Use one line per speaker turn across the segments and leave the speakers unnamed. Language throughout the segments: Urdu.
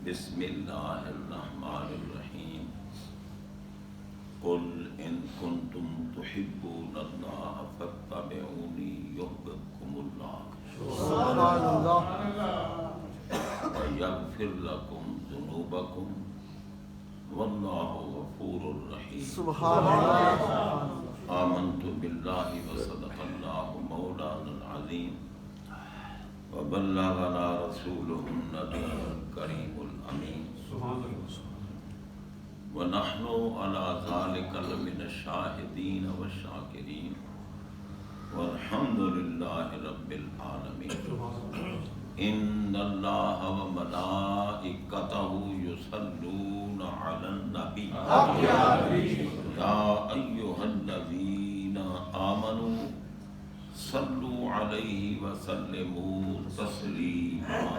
بسم اللہ الرحمن الرحیم قل ان کنتم تحبون اللہ فاتبعونی یحببکم اللہ
سبحان اللہ
ویغفر لکم ذنوبکم واللہ غفور رحیم
سبحان اللہ
آمنت باللہ وصدق اللہ مولانا العظیم وبلغنا رسوله النبی الکریم الامین ونحن على ذلك لمن الشاهدين والشاكرين والحمد لله رب العالمين ان الله وملائكته يصلون على النبي يا ايها الذين آمنوا صلوا عليه وسلموا تسليما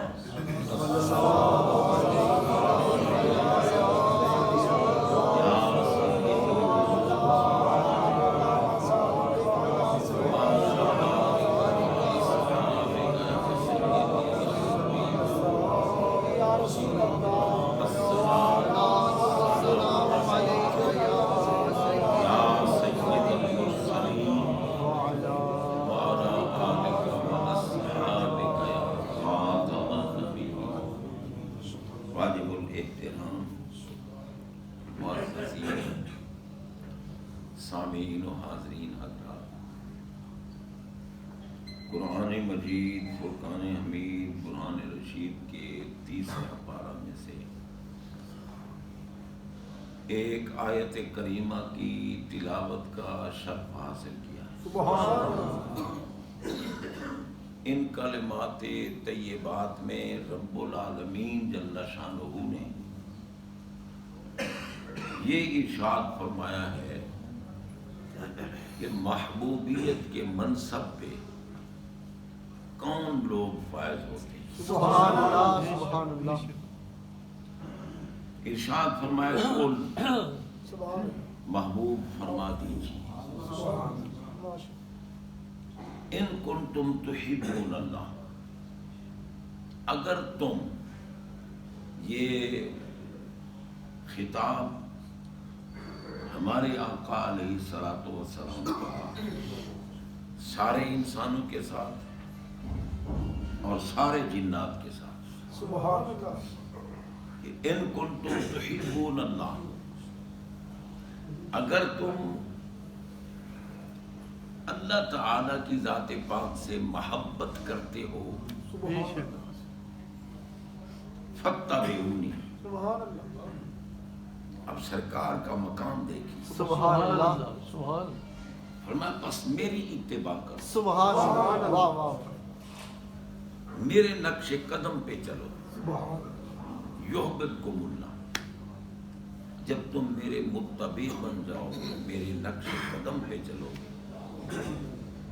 سامعین و حاضرین حضرات، قرآن مجید فرقان حمید قرآن رشید کے 30واں پارہ میں سے ایک آیت کریمہ کی تلاوت کا شرف حاصل کیا ہے۔
سبحان اللہ۔
ان کلمات طیبات میں رب العالمین جل شانہ نے یہ ارشاد فرمایا ہے کہ محبوبیت کے منصب پہ کون لوگ فائز ہوتے ہیں۔
سبحان اللہ سبحان اللہ
ارشاد فرمایا قل
سبحان
محبوب فرما دیجیے
اللہ
ان کنتم تحبون اللہ، اگر تم، یہ خطاب ہمارے آقا علیہ الصلوۃ والسلام کا سارے انسانوں کے ساتھ اور سارے جنات کے ساتھ
سبحان اللہ
کہ ان کنتم تحبون اللہ، اگر تم اللہ تعالی کی ذات پاک سے محبت کرتے ہو
سبحان اللہ
فاتبعونی،
سبحان اللہ
اب سرکار کا مقام دیکھیے،
سبحان اللہ سبحان
فرمایا بس میری اتباع کرو،
سبحان اللہ واہ واہ
میرے نقش قدم پہ چلو،
سبحان
یحببکم اللہ، جب تم میرے متبع بن جاؤ گے، میرے نقش قدم پہ چلو گے،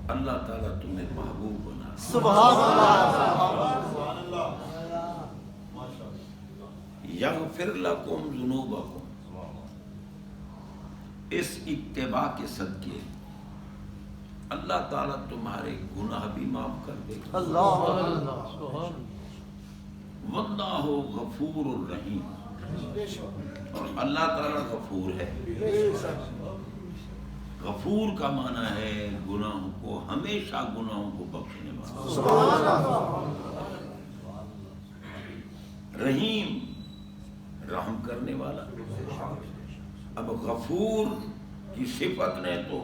اللہ تعالیٰ تمہیں محبوب بنا۔
سبحان اللہ
یغفر لکم ذنوبکم، اس اتباع کے صدقے اللہ تعالیٰ تمہارے گناہ بھی معاف کر دے گا،
اللہ
واللہ غفور الرحیم، اور اللہ تعالیٰ غفور ہے۔ غفور کا معنی ہے گناہوں کو، ہمیشہ گناہوں کو بخشنے والا،
سبحان اللہ
رحیم رحم کرنے والا۔ اب غفور کی صفت نے تو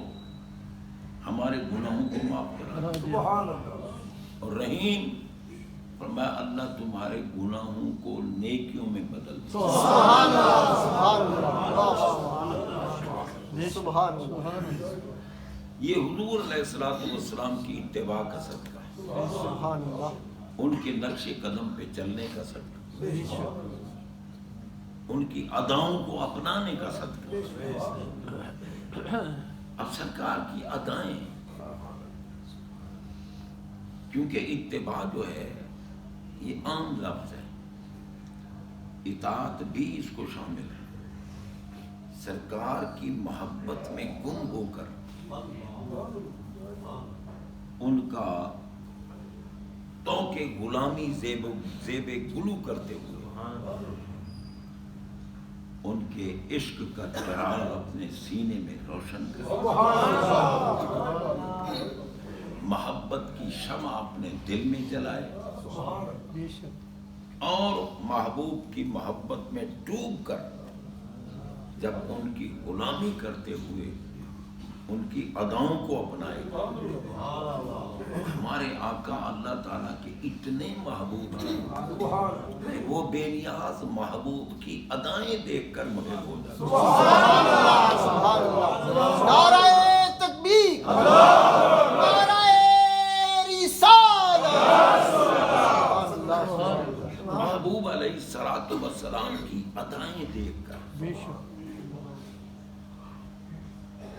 ہمارے گناہوں کو معاف کرا،
سبحان اللہ
اور رحیم فرمایا اللہ تمہارے گناہوں کو نیکیوں میں بدل دے۔
سبحان اللہ سبحان اللہ سبحان اللہ
یہ حضور علیہ الصلوۃ والسلام کی اتباع کا صدقہ ہے،
سبحان اللہ
ان کے نقش قدم پہ چلنے کا صدقہ، ان کی اداؤں کو اپنانے کا صدقہ۔ اب سرکار کی ادائیں، کیونکہ اتباع جو ہے یہ عام لفظ ہے، اطاعت بھی اس کو شامل ہے۔ سرکار کی محبت میں گم ہو کر ان کا تو کہ غلامی زیب گلو کرتے ہوئے ان کے عشق کا چراغ اپنے سینے میں روشن کرے، محبت کی شمع اپنے دل میں جلائے اور محبوب کی محبت میں ڈوب کر جب ان کی غلامی کرتے ہوئے ان کی اداؤں کو اپنائے گا۔ ہمارے آقا اللہ تعالیٰ کے اتنے محبوب ہیں کہ وہ بے نیاز محبوب کی ادائیں دیکھ کر مجھے ہو جاتے ہیں۔
نعرہ تکبیر، نعرہ رسالت،
محبوب علیہ السلام کی ادائیں دیکھ کر۔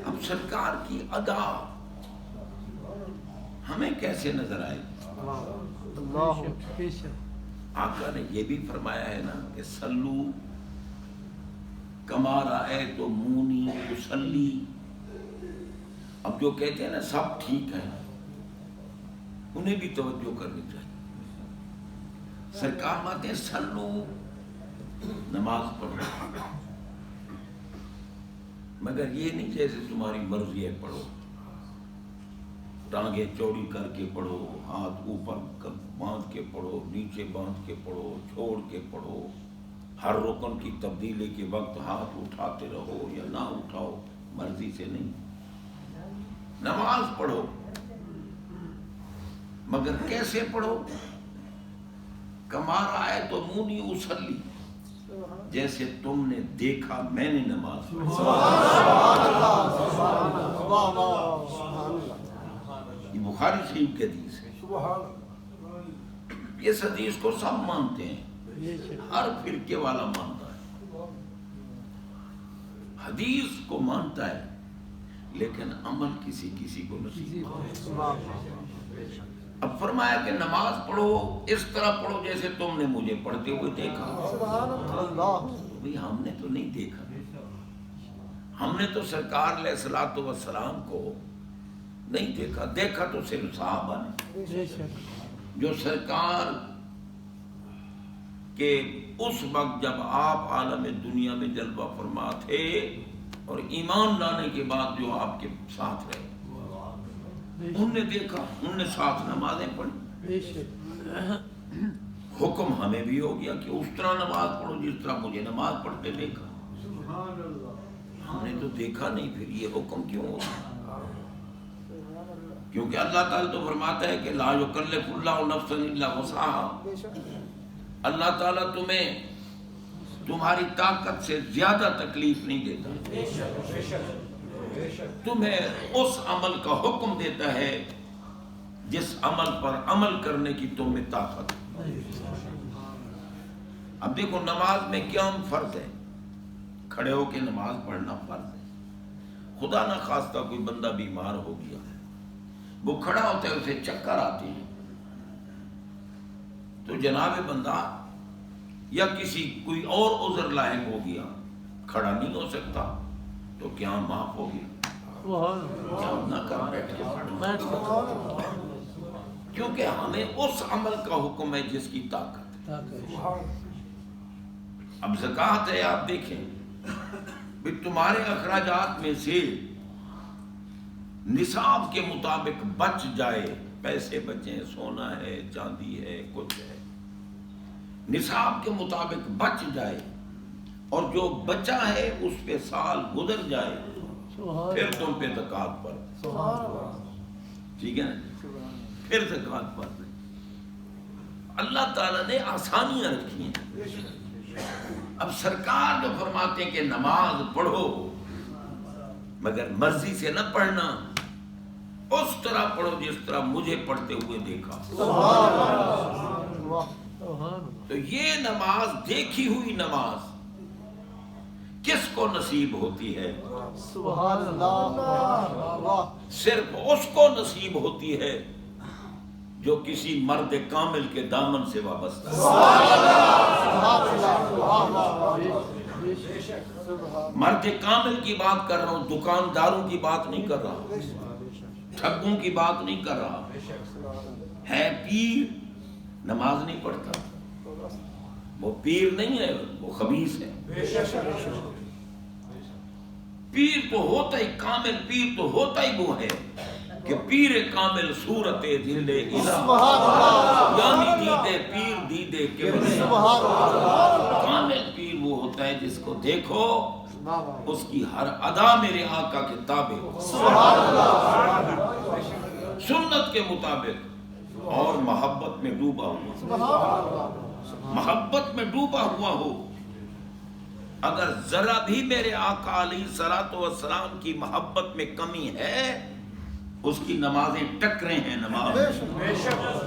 اب سرکار کی ادا ہمیں کیسے نظر آئے؟ آقا نے یہ بھی فرمایا ہے نا کہ صلو کما رأیتمونی اصلی۔ اب جو کہتے ہیں نا سب ٹھیک ہے، انہیں بھی توجہ کرنی چاہیے۔ سرکار ماتے صلو، نماز پڑھو، مگر یہ نہیں جیسے تمہاری مرضی ہے پڑھو، ٹانگیں چوڑی کر کے پڑھو، ہاتھ اوپر باندھ کے پڑھو، نیچے باندھ کے پڑھو، چھوڑ کے پڑھو، ہر رکن کی تبدیلی کے وقت ہاتھ اٹھاتے رہو یا نہ اٹھاؤ، مرضی سے نہیں۔ نماز پڑھو مگر کیسے پڑھو؟ کما رأیتمونی اصلی، جیسے تم نے دیکھا میں نے نماز پڑھی۔ یہ بخاری شریف کی حدیث ہے۔ اس حدیث کو سب مانتے ہیں، ہر فرقے والا مانتا ہے، حدیث کو مانتا ہے، لیکن عمل کسی کسی کو نصیب ہوتا ہے۔ اب فرمایا کہ نماز پڑھو اس طرح پڑھو جیسے تم نے مجھے پڑھتے ہوئے دیکھا۔ بھئی ہم نے تو نہیں دیکھا، ہم نے تو سرکار علیہ الصلوۃ والسلام کو نہیں دیکھا، دیکھا تو صرف صحابہ نے، جو سرکار کے اس وقت جب آپ عالم دنیا میں جلوہ فرما تھے اور ایمان لانے کے بعد جو آپ کے ساتھ رہے، ان نے دیکھا، ان نے ساتھ نمازیں پڑھی۔ حکم ہمیں بھی ہو گیا کہ اس طرح نماز پڑھو جس طرح مجھے نماز پڑھتے دیکھا۔ ہم نے تو دیکھا نہیں، پھر یہ حکم کیوں ہوگا؟ کیونکہ اللہ تعالیٰ تو فرماتا ہے کہ لا یکلف اللہ نفسا الا وسعها۔ اللہ تعالیٰ تمہیں تمہاری طاقت سے زیادہ تکلیف نہیں دیتا، تمہیں اس عمل کا حکم دیتا ہے جس عمل پر عمل کرنے کی تمہیں طاقت۔ اب دیکھو نماز میں کیا فرض ہے؟ کھڑے ہو کے نماز پڑھنا فرض ہے۔ خدا نہ خواستہ کوئی بندہ بیمار ہو گیا، وہ کھڑا ہوتا ہے، اسے چکر آتی ہے، تو جناب بندہ یا کسی کوئی اور عذر لاحق ہو گیا، کھڑا نہیں ہو سکتا، تو کیا معاف ہو گیا؟ کیا نہ کر بیٹھ کے پڑھنا، کیونکہ ہمیں اس عمل کا حکم ہے جس کی طاقت ہے۔ اب زکوٰۃ ہے، آپ دیکھیں بھی تمہارے اخراجات میں سے نصاب کے مطابق بچ جائے، پیسے بچیں، سونا ہے، چاندی ہے، کچھ ہے، نصاب کے مطابق بچ جائے اور جو بچا ہے اس پہ سال گزر جائے، پھر تم پہ زکوٰۃ پڑ، ٹھیک ہے نا، پھر زکوٰۃ پڑ۔ اللہ تعالیٰ نے آسانیاں رکھی ہیں۔ اب سرکار جو فرماتے ہیں کہ نماز پڑھو مگر مرضی سے نہ پڑھنا، اس طرح پڑھو جس طرح مجھے پڑھتے ہوئے دیکھا۔ تو یہ نماز، دیکھی ہوئی نماز کس کو نصیب ہوتی ہے؟
سبحان اللہ،
صرف اس کو نصیب ہوتی ہے جو کسی مرد کامل کے دامن سے وابستہ ہے۔ مرد کامل کی بات کر رہا ہوں، دکانداروں کی بات نہیں کر رہا، ٹھگوں کی بات نہیں کر رہا، ہے پیر نماز نہیں پڑھتا، وہ پیر نہیں ہے، وہ خبیث ہے۔ پیر تو ہوتا ہی کامل، پیر تو ہوتا ہی وہ ہے کہ پیر کامل صورت دل الہ،
سبحان اللہ،
یعنی دیدے پیر دیدے کہ
سبحان اللہ،
کامل پیر وہ ہوتا ہے جس کو دیکھو اس کی ہر ادا میرے آقا کے تابع ہو،
سبحان اللہ،
سنت کے مطابق، اور محبت میں ڈوبا ہوا،
سبحان اللہ،
محبت میں ڈوبا ہوا ہو۔ اگر ذرا بھی میرے آقا علیہ الصلوۃ والسلام کی محبت میں کمی ہے، اس کی نمازیں ٹکرے ہیں، نماز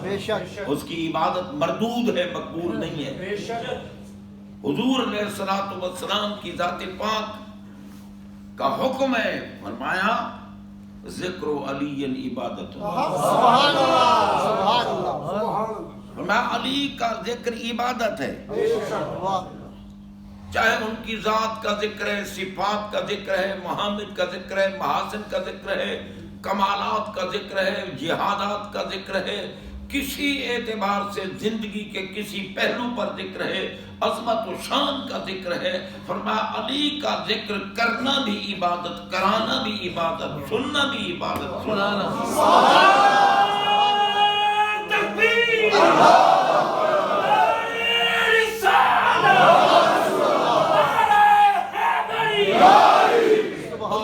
بے شک،
اس کی عبادت مردود ہے، مقبول نہیں ہے۔ حضور علیہ الصلوۃ والسلام کی ذات پاک کا حکم ہے، فرمایا ذکر علی عبادت،
سبحان اللہ، سبحان اللہ،
فرمایا علی کا ذکر عبادت ہے،
واہ،
چاہے ان کی ذات کا ذکر ہے، صفات کا ذکر ہے، محامد کا ذکر ہے، محاسن کا ذکر ہے، کمالات کا ذکر ہے، جہادات کا ذکر ہے، کسی اعتبار سے زندگی کے کسی پہلو پر ذکر ہے، عظمت و شان کا ذکر ہے، فرمایا علی کا ذکر کرنا بھی عبادت، کرانا بھی عبادت، سننا بھی عبادت، سنانا بھی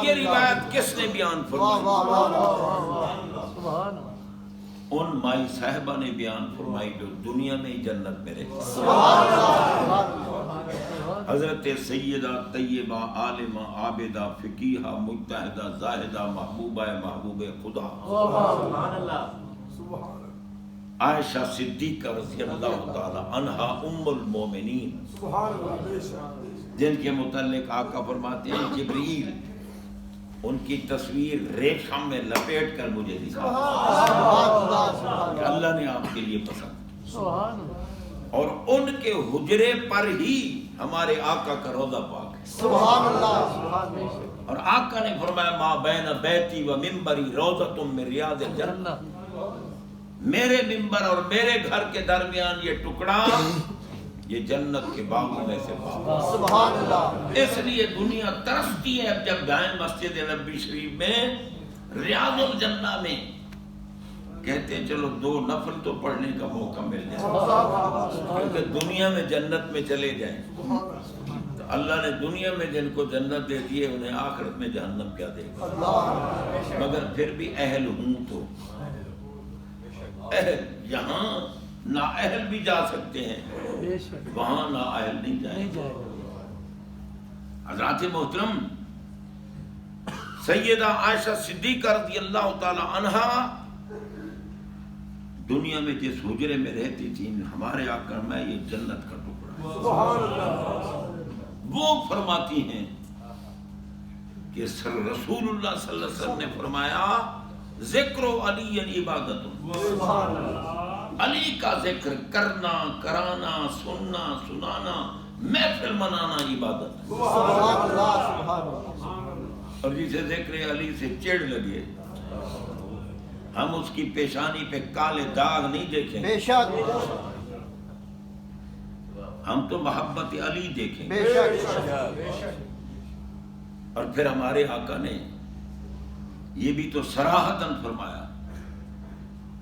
یہ روایت کس نے بیان
واہ،
فرمائی؟
واہ، واہ، واہ، سبحان اللہ،
ان مائی صاحبہ نے بیان فرمائی جو دنیا میں ہی جنت میں رہتی،
سبحان اللہ،
حضرت سیدہ طیبہ عالمہ عابدہ فقیہہ مجتہدہ زاہدہ محبوبہ محبوب خدا عائشہ صدیقہ رضی اللہ تعالی عنہا ام المومنین، جن کے متعلق آقا فرماتے ہیں جبریل ان کی تصویر ریشم میں لپیٹ کر مجھے دکھا کہ اللہ نے آپ کے لیے پسند،
سبحان اللہ،
اور ان کے حجرے پر ہی ہمارے آقا کا روضہ پاک ہے،
سبحان اللہ، سبحان اللہ،
اور آقا نے فرمایا ما بین بیتی و منبری روضۃ من ریاض الجنہ، میرے منبر اور میرے گھر کے درمیان یہ ٹکڑا یہ جنت کے باغوں میں سے باغ،
سبحان اللہ،
اس لیے دنیا ترستی ہے اب جب جائیں مسجد نبوی شریف میں ریاض الجنہ میں، کہتے ہیں چلو 2 نفل تو پڑھنے کا موقع مل جائے، کیونکہ دنیا میں جنت میں چلے جائیں تو اللہ نے دنیا میں جن کو جنت دے دی ہے انہیں آخرت میں جہنم کیا دے گا، مگر پھر بھی اہل ہوں تو اہل، یہاں نااہل بھی جا سکتے ہیں، وہاں نااہل نہیں جائیں گے۔ حضرات محترم سیدہ عائشہ صدیقہ رضی اللہ تعالی عنہا دنیا میں جس حجرے میں رہتی تھی ہمارے آقا میں یہ جنت کا ٹکڑا، وہ فرماتی ہیں کہ رسول اللہ صلی اللہ علیہ وسلم نے فرمایا ذکر علی عبادت، علی کا ذکر کرنا، کرانا، سننا، سنانا، محفل منانا عبادت،
سبحان اللہ، سبحان اللہ،
اور جسے ذکر علی سے چڑ لگے ہم اس کی پیشانی پہ کالے داغ نہیں دیکھیں،
بے شک،
ہم تو محبت علی دیکھیں،
بے شک،
اور پھر ہمارے آقا نے یہ بھی تو صراحتاً فرمایا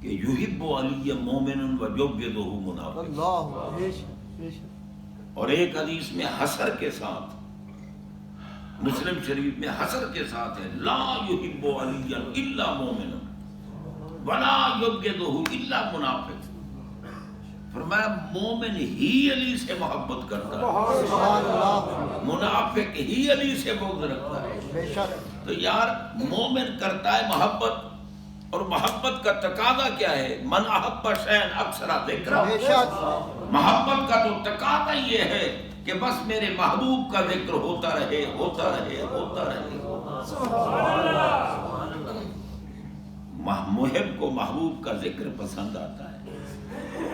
کہ یحب علی مومن و یبغضہ منافق،
اللہ، بے شک، بے شک،
اور ایک حدیث میں حسر کے ساتھ، مسلم شریف میں حسر کے ساتھ ہے لا یحب علی الا مومن ولا یبغضہ الا منافق، فرمایا مومن ہی علی سے محبت کرتا ہے،
سبحان اللہ،
منافق ہی علی سے بغض رکھتا ہے۔
بے شک،
تو یار مومن کرتا ہے محبت، اور محبت کا تقاضا کیا ہے؟ من احب شیئا اکثر ذکرہ،
بے شک،
محبت کا تو تقاضا یہ ہے کہ بس میرے محبوب کا ذکر ہوتا رہے، ہوتا رہے، ہوتا رہے۔ محب کو محبوب کا ذکر پسند آتا ہے،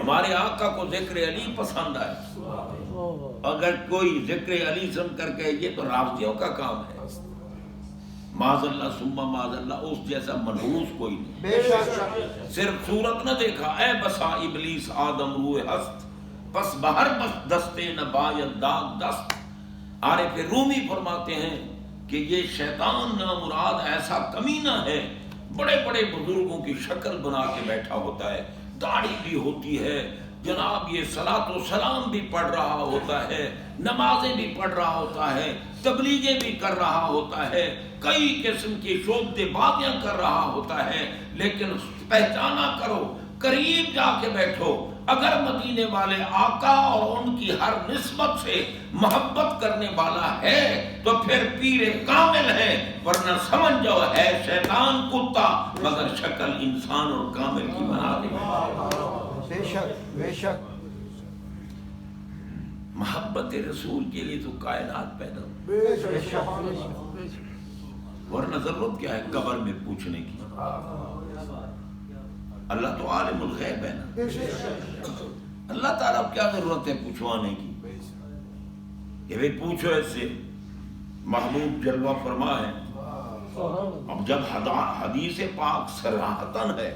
ہمارے آقا کو ذکر علی پسند آئے، اگر کوئی ذکر علی سن کر کے یہ تو رافضیوں کا کام ہے، معاذ اللہ ثم معاذ اللہ اس جیسا منحوس کوئی نہیں.
بے شک
صرف صورت نہ دیکھا، اے بسا ابلیس آدم روح ہست، پس بہر بس دستے نہ باید داغ دست. عارف رومی فرماتے ہیں کہ یہ شیطان نامراد ایسا کمینہ ہے، بڑے بڑے بزرگوں کی شکل بنا کے بیٹھا ہوتا ہے، داڑھی بھی ہوتی ہے جناب، یہ صلاۃ و سلام بھی پڑھ رہا ہوتا ہے، نمازیں بھی پڑھ رہا ہوتا ہے، تبلیغیں بھی کر رہا ہوتا ہے، کئی قسم کی شعبے باتیاں کر رہا ہوتا ہے، لیکن پہچانا کرو، قریب جا کے بیٹھو، اگر مدینے والے آقا اور ان کی ہر نسبت سے محبت کرنے والا ہے تو پھر پیر کامل ہے، ورنہ سمجھ جاؤ ہے شیطان کتا مگر شکل انسان اور کامل کی بنا دے.
بے شک بے شک
محبت رسول کے لیے تو کائنات پیدا ہو،
بے شک
ورنہ ضرورت کیا ہے قبر میں پوچھنے کی. اللہ تو عالم الغیب ہے نا، اللہ تعالیٰ کیا ضرورت ہے پوچھوانے کی. کہ بھئی پوچھو اس سے، محبوب جلوہ فرما ہے. اب جب حدیث پاک صراحتاً ہے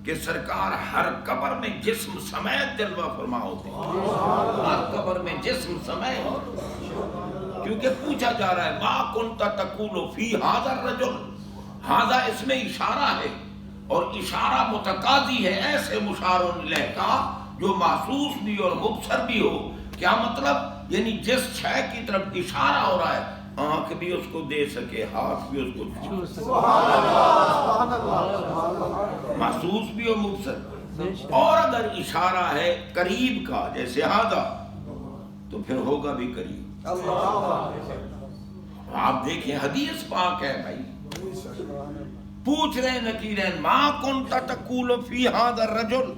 کہ سرکار ہر قبر میں جسم سمیت جلوہ فرما ہوتے ہیں، ہر قبر میں جسم سمیت، کیونکہ پوچھا جا رہا ہے ما کنت تقول فی ھذا الرجل، ھذا اس میں اشارہ ہے اور اشارہ متقاضی ہے ایسے مشار الیہ کا جو محسوس بھی اور مبصر بھی ہو. کیا مطلب؟ یعنی جس شے کی طرف اشارہ ہو رہا ہے، آنکھ بھی اس کو دے سکے، ہاتھ بھی اس کو چھو سکے، محسوس بھی اور مبصر. اور اگر اشارہ ہے قریب کا جیسے ھذا تو پھر ہوگا بھی قریب. آپ دیکھیں حدیث پاک ہے بھائی، پوچھ رہے نکیرین ما کنت تقول فی ھذا الرجل.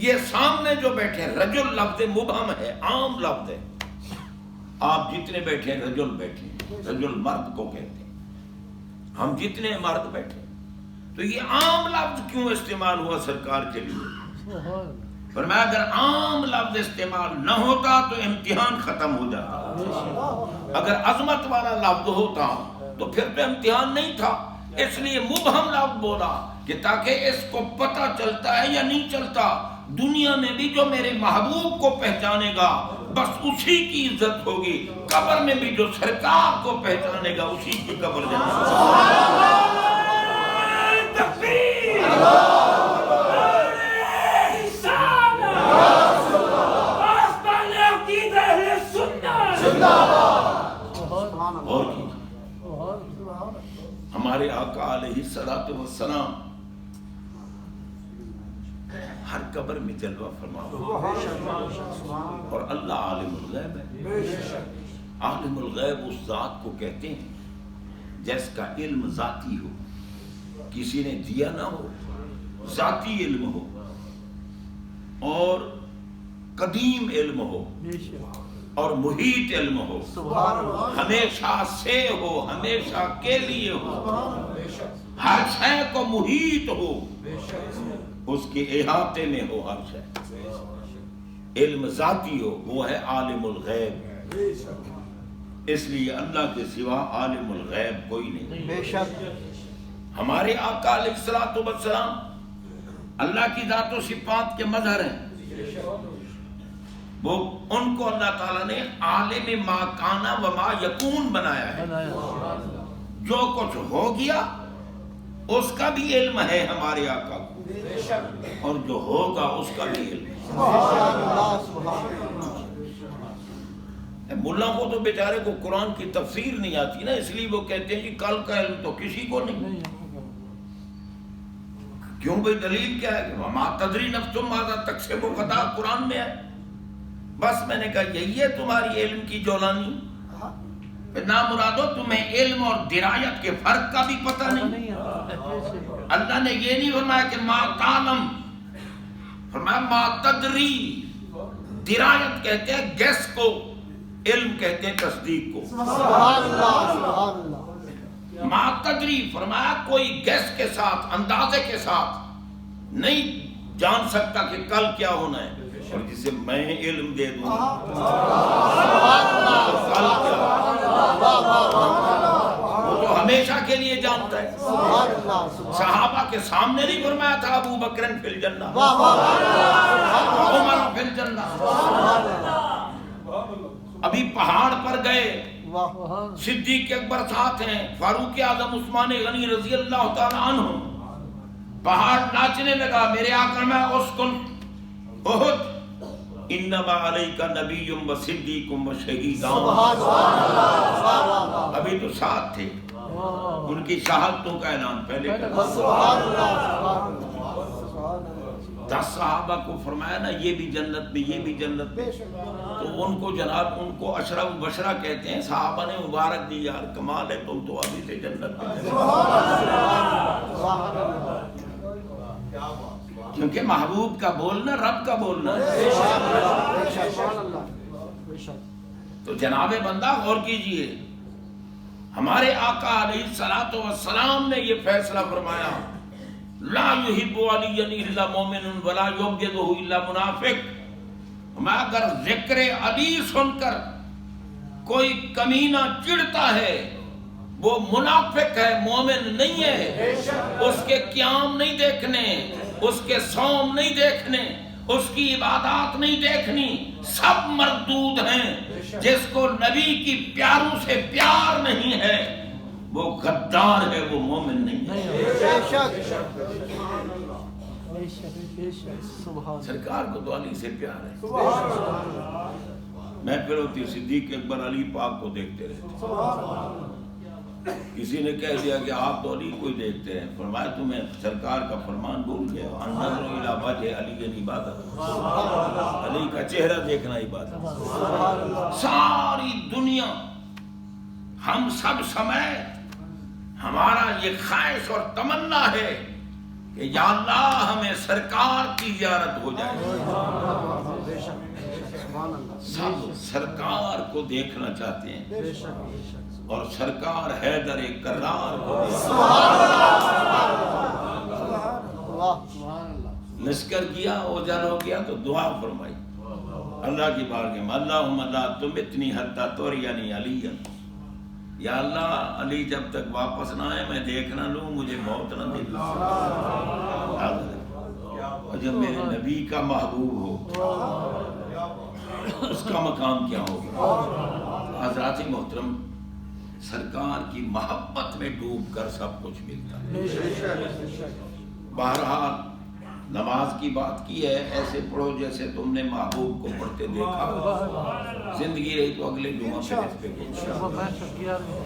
یہ سامنے جو بیٹھے رجل لفظ مبہم ہے، عام لفظ ہے. آپ جتنے بیٹھے رجل بیٹھے، رجل مرد کو کہتے ہیں، ہم جتنے مرد بیٹھے، تو یہ عام لفظ کیوں استعمال ہوا سرکار کے لیے؟ فرمایا اگر عام لفظ استعمال نہ ہوتا تو امتحان ختم ہو جاتا، اگر عظمت والا لفظ ہوتا تو پھر تو امتحان نہیں تھا. اس لیے مبہم لفظ بولا کہ تاکہ اس کو پتہ چلتا ہے یا نہیں چلتا، دنیا میں بھی جو میرے محبوب کو پہچانے گا بس اسی کی عزت ہوگی، قبر میں بھی جو سرکار کو پہچانے گا اسی کی قبر جنت. اور ہمارے آقا علیہ الصلوۃ والسلام ہر قبر میں جلوہ فرما، اور اللہ عالم الغیب ہے. عالم الغیب اس ذات کو کہتے ہیں جس کا علم ذاتی ہو، کسی نے دیا نہ ہو، ذاتی علم ہو اور قدیم علم ہو اور محیط علم ہو، ہمیشہ سے ہو، ہمیشہ کے لیے ہو، ہر شے کو محیط ہو، اس کے احاطے میں ہو ہر شے، علم ذاتی ہو، وہ ہے عالم الغیب. اس لیے اللہ کے سوا عالم الغیب کوئی نہیں.
بے شک
ہمارے آقا علیہ الصلوۃ والسلام اللہ کی ذات و صفات کے مظہر ہیں. وہ ان کو اللہ تعالیٰ نے عالم ما کانا و ما یکون بنایا ہے. جو کچھ ہو گیا اس کا بھی علم ہے ہمارے آقا کو، اور جو ہوگا اس کا بھی علم ہے. ملا کو تو بیچارے کو قرآن کی تفسیر نہیں آتی نا، اس لیے وہ کہتے ہیں جی کل کا علم تو کسی کو نہیں. کیوں بھئی دلیل کیا ہے؟ وما تدری نفس ماذا تکسب غدا قرآن میں ہے. بس میں نے کہا یہی ہے تمہاری علم کی جولانی. نہ مرادو تمہیں علم اور درایت کے فرق کا بھی پتہ نہیں. اللہ نے یہ نہیں فرمایا کہ ما تعلم، فرمایا ما تدری. درایت کہتے ہیں گیس کو، علم کہتے ہیں تصدیق کو.
سبحان اللہ سبحان اللہ.
ما تدری فرمایا کوئی گیس کے ساتھ، اندازے کے ساتھ نہیں جان سکتا کہ کل کیا ہونا ہے. اور جسے میں علم دے دوں کل کیا ہمیشہ کے لیے جانتا ہے.
سبحان اللہ سبحان
صحابہ کے سامنے نہیں فرمایا تھا ابو بکر فی الجنہ
واہ واہ
عمر فی الجنہ. ابھی پہاڑ پر گئے,
واہ
صدیق اکبر ساتھ ہیں, فاروق اعظم عثمان غنی رضی اللہ تعالی عنہ. پہاڑ ناچنے لگا, میرے آقا میں اسکن احد انما علیک نبی و صدیق و شہیدان.
سبحان اللہ واہ واہ
ابھی تو ساتھ تھے, ان کی شہادتوں کا اعلان پہلے کر.
سبحان اللہ سبحان اللہ
10 صحابہ کو فرمایا نا یہ بھی جنت میں, یہ بھی جنت میں. تو ان کو جناب ان کو اشرف بشرا کہتے ہیں. صحابہ نے مبارک دی, یار کمال ہے, تم تو ابھی سے جنت میں. کیونکہ محبوب کا بولنا رب کا بولنا ہے. تو جناب بندہ غور کیجئے, ہمارے آقا علیہ الصلوۃ والسلام نے یہ فیصلہ فرمایا لا یحب علی الا مومن ولا یبغضہ الا منافق. میں اگر ذکر علی سن کر کوئی کمینہ چڑھتا ہے وہ منافق ہے, مومن نہیں ہے. اس کے قیام نہیں دیکھنے, اس کے صوم نہیں دیکھنے, اس کی عبادات نہیں دیکھنی, سب مردود ہیں. جس کو نبی کی پیاروں سے پیار نہیں ہے وہ غدار ہے, وہ مومن نہیں ہے. سرکار کو تو علی سے پیار ہے. میں پھر ہوتی صدیق اکبر علی پاک کو دیکھتے رہتے. کسی نے کہہ دیا کہ آپ تو علی کو ہی دیکھتے ہیں. فرمایا تمہیں سرکار کا فرمان بھول گیا, النظر الی وجہ علی عبادت, علی کا چہرہ دیکھنا عبادت. ساری دنیا ہم سب سمیت ہمارا یہ خواہش اور تمنا ہے کہ یا اللہ ہمیں سرکار کی زیارت ہو جائے. سب سرکار کو دیکھنا چاہتے ہیں اور سرکار حیدر کرار کو لشکر کیا, اوجل ہو گیا تو دعا فرمائی اللہ کی بارگاہ میں, اللہم لا تمتنی حتی ترینی علی. یا اللہ علی جب تک واپس نہ آئے میں دیکھ نہ لوں, مجھے موت نہ دے. اور جب میرے نبی کا محبوب ہو اس کا مقام کیا ہوگا. حضرات محترم, سرکار کی محبت میں ڈوب کر سب کچھ ملتا ہے. بہرحال نماز کی بات کی ہے, ایسے پڑھو جیسے تم نے محبوب کو پڑھتے دیکھا. زندگی رہی تو اگلے جمعہ پہ اس پہ